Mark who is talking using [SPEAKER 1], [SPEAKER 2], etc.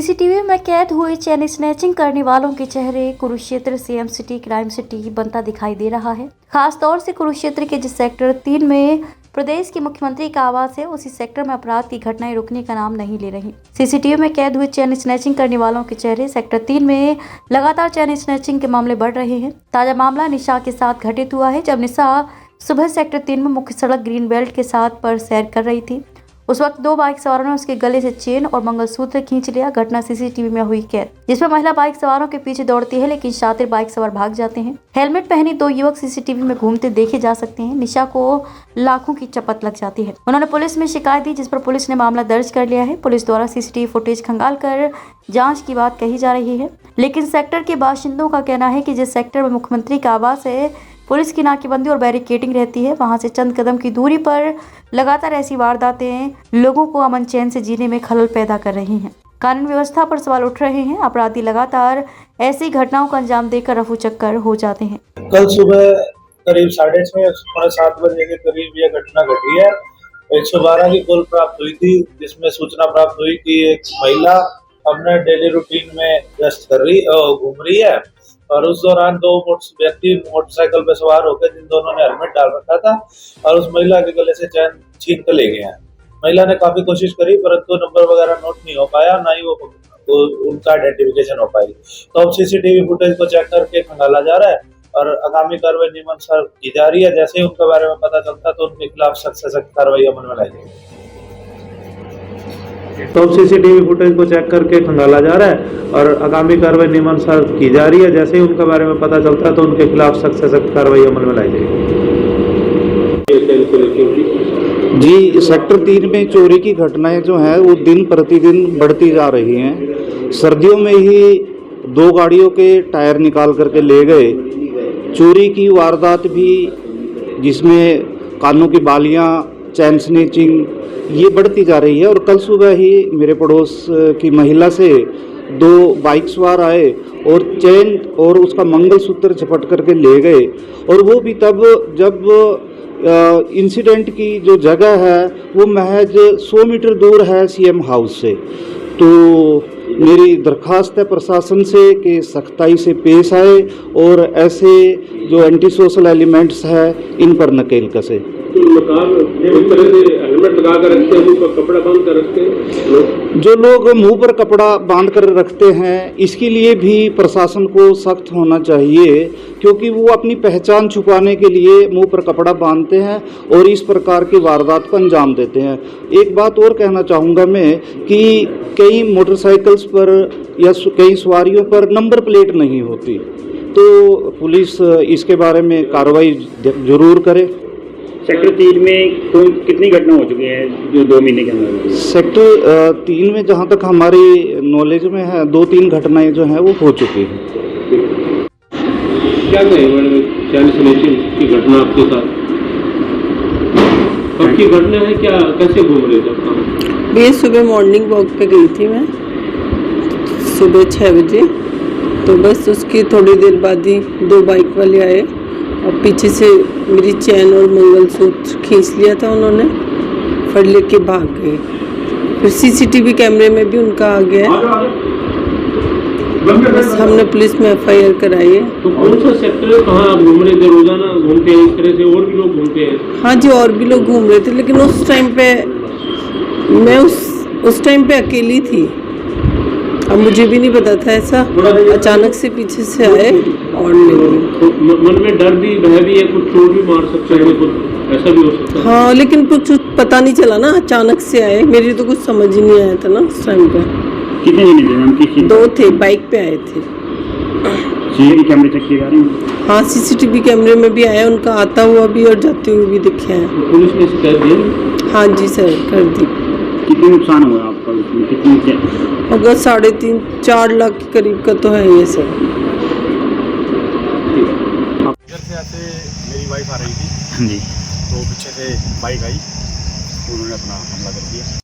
[SPEAKER 1] CCTV में कैद हुए चैन स्नैचिंग करने वालों के चेहरे Kurukshetra CM city crime city बनता दिखाई दे रहा है। खास तौर से कुरुक्षेत्र के जिस सेक्टर 3 में प्रदेश के मुख्यमंत्री का आवास है, उसी सेक्टर में अपराध की घटनाएं रुकने का नाम नहीं ले रही। सीसीटीवी में कैद हुए चैन स्नैचिंग करने वालों के चेहरे सेक्टर 3 में लगातार चैन स्नैचिंग के मामले बढ़ रहे हैं। ताजा मामला निशा के साथ घटित हुआ है, जब निशा सुबह सेक्टर 3 में मुख्य सड़क ग्रीन बेल्ट के साथ पर सैर कर रही थी। उस वक्त दो बाइक सवारों ने उसके गले से चेन और मंगलसूत्र खींच लिया। घटना सीसीटीवी में हुई कैद, जिसमें महिला बाइक सवारों के पीछे दौड़ती है, लेकिन शातिर बाइक सवार भाग जाते हैं। हेलमेट पहनी दो युवक सीसीटीवी में घूमते देखे जा सकते हैं। निशा को लाखों की चपत लग जाती है। उन्होंने पुलिस में शिकायत दी, जिस पर पुलिस ने मामला दर्ज कर लिया है। पुलिस द्वारा सीसीटीवी फुटेज खंगाल कर जाँच की बात कही जा रही है, लेकिन सेक्टर के बाशिंदों का कहना है कि जिस सेक्टर में मुख्यमंत्री का आवास है, पुलिस की नाकेबंदी और बैरिकेडिंग रहती है, वहां से चंद कदम की दूरी पर लगातार ऐसी वारदातें लोगों को अमन चैन से जीने में खलल पैदा कर रही हैं। कानून व्यवस्था पर सवाल उठ रहे हैं। अपराधी लगातार ऐसी घटनाओं का अंजाम देकर रफू चक्कर हो जाते हैं।
[SPEAKER 2] कल सुबह करीब 6:30-7 बजे के करीब यह घटना घटी है। 112 की कॉल प्राप्त हुई थी, जिसमें सूचना प्राप्त हुई कि एक महिला अपने डेली रूटीन में व्यस्त घूम रही है और उस दौरान दो व्यक्ति मोटरसाइकिल पर सवार होकर, जिन दोनों ने हेलमेट डाल रखा था, और उस महिला के गले से चैन छीन कर ले गए हैं। महिला ने काफी कोशिश करी, परंतु नंबर वगैरह नोट नहीं हो पाया, ना ही वो उनका आइडेंटिफिकेशन हो पाई। तो अब सीसीटीवी फुटेज को चेक करके खंगाला जा रहा है और आगामी कार्रवाई नियमानुसार की जा रही है। जैसे ही उनके बारे में पता चलता तो उनके खिलाफ सख्त से सख्त कार्रवाई अमल में लाई जाएगी। तो सीसीटीवी फुटेज को चेक करके खंगाला जा रहा है और आगामी कार्रवाई नियमानुसार की जा रही है। जैसे ही उनके बारे में पता चलता है तो उनके खिलाफ सख्त से सख्त कार्रवाई अमल में लाई जाएगी।
[SPEAKER 3] जी, सेक्टर 3 में चोरी की घटनाएं जो हैं वो दिन प्रतिदिन बढ़ती जा रही हैं। सर्दियों में ही 2 गाड़ियों के टायर निकाल करके ले गए। चोरी की वारदात भी, जिसमें कानों की बालियां, चैन स्नैचिंग, ये बढ़ती जा रही है। और कल सुबह ही मेरे पड़ोस की महिला से 2 बाइक सवार आए और चैन और उसका मंगलसूत्र झपट करके ले गए, और वो भी तब जब इंसिडेंट की जो जगह है वो महज 100 मीटर दूर है सीएम हाउस से। तो मेरी दरख्वास्त है प्रशासन से कि सख्ताई से पेश आए और ऐसे जो एंटी सोशल एलिमेंट्स है इन पर नकेल कसे।
[SPEAKER 4] हेलमेट लगा कर रखते हैं, मुंह पर कपड़ा बांध कर रखते हैं।
[SPEAKER 3] जो लोग मुंह पर कपड़ा बांध कर रखते हैं, इसके लिए भी प्रशासन को सख्त होना चाहिए, क्योंकि वो अपनी पहचान छुपाने के लिए मुंह पर कपड़ा बांधते हैं और इस प्रकार की वारदात को अंजाम देते हैं। एक बात और कहना चाहूँगा मैं कि कई मोटरसाइकिल्स पर या कई सवारियों पर नंबर प्लेट नहीं होती, तो पुलिस इसके बारे में कार्रवाई जरूर करे।
[SPEAKER 5] सेक्टर 3 में कितनी घटना हो चुकी है जो 2 महीने के अंदर?
[SPEAKER 3] सेक्टर 3 में जहां तक हमारी नॉलेज में है 2-3 घटनाएं जो हैं वो हो चुकी हैं।
[SPEAKER 4] क्या कहें चैन स्नैचिंग की घटना आपके साथ? कब की घटना है, क्या कैसे घूम रहे थे?
[SPEAKER 6] ये सुबह मॉर्निंग वॉक पे गई थी मैं, सुबह 6 बजे। तो बस उसकी थोड़ी देर बाद ही 2 बाइक वाले आए और पीछे से मेरी चैन और मंगलसूत्र खींच लिया था उन्होंने, फिर लेके भाग गए। फिर सीसीटीवी कैमरे में भी उनका आ गया है। बस हमने पुलिस में FIR कराई है।
[SPEAKER 4] तो कौन सा सेक्टर है, कहाँ आप घूम रहे थे? रोजाना घूमते हैं इस तरह से, और भी लोग घूमते हैं?
[SPEAKER 6] हाँ जी, और भी लोग घूम रहे थे, लेकिन उस टाइम पे मैं उस टाइम पे अकेली थी। अब मुझे भी नहीं पता था, ऐसा अचानक से पीछे से आए और ले गए।
[SPEAKER 4] तो मन में डर भी, भय भी है, कुछ चोट भी मार सकते हैं, कुछ ऐसा भी हो सकता है?
[SPEAKER 6] हाँ, लेकिन कुछ पता नहीं चला ना, अचानक से आए, मेरी तो कुछ समझ ही नहीं आया था ना उस टाइम पे।
[SPEAKER 5] कितने जने थे? हम किसी
[SPEAKER 6] 2 थे, बाइक पे आए थे।
[SPEAKER 5] सीसीटीवी कैमरे चेक किए जा रहे हैं?
[SPEAKER 6] हाँ, सीसीटीवी कैमरे में भी आया, उनका आता हुआ भी और जाते हुए भी दिखे हैं।
[SPEAKER 4] तो पुलिस ने शिकायत दी?
[SPEAKER 6] हाँ जी सर, कर दी।
[SPEAKER 5] कितने नुकसान हुआ आपका इसमें? कितनी
[SPEAKER 6] होगा 3.5-4 लाख के करीब का तो है ये सर।
[SPEAKER 7] इधर से ऐसे मेरी वाइफ आ रही थी
[SPEAKER 5] जी,
[SPEAKER 7] तो पीछे से बाइक आई, उन्होंने अपना हमला कर दिया।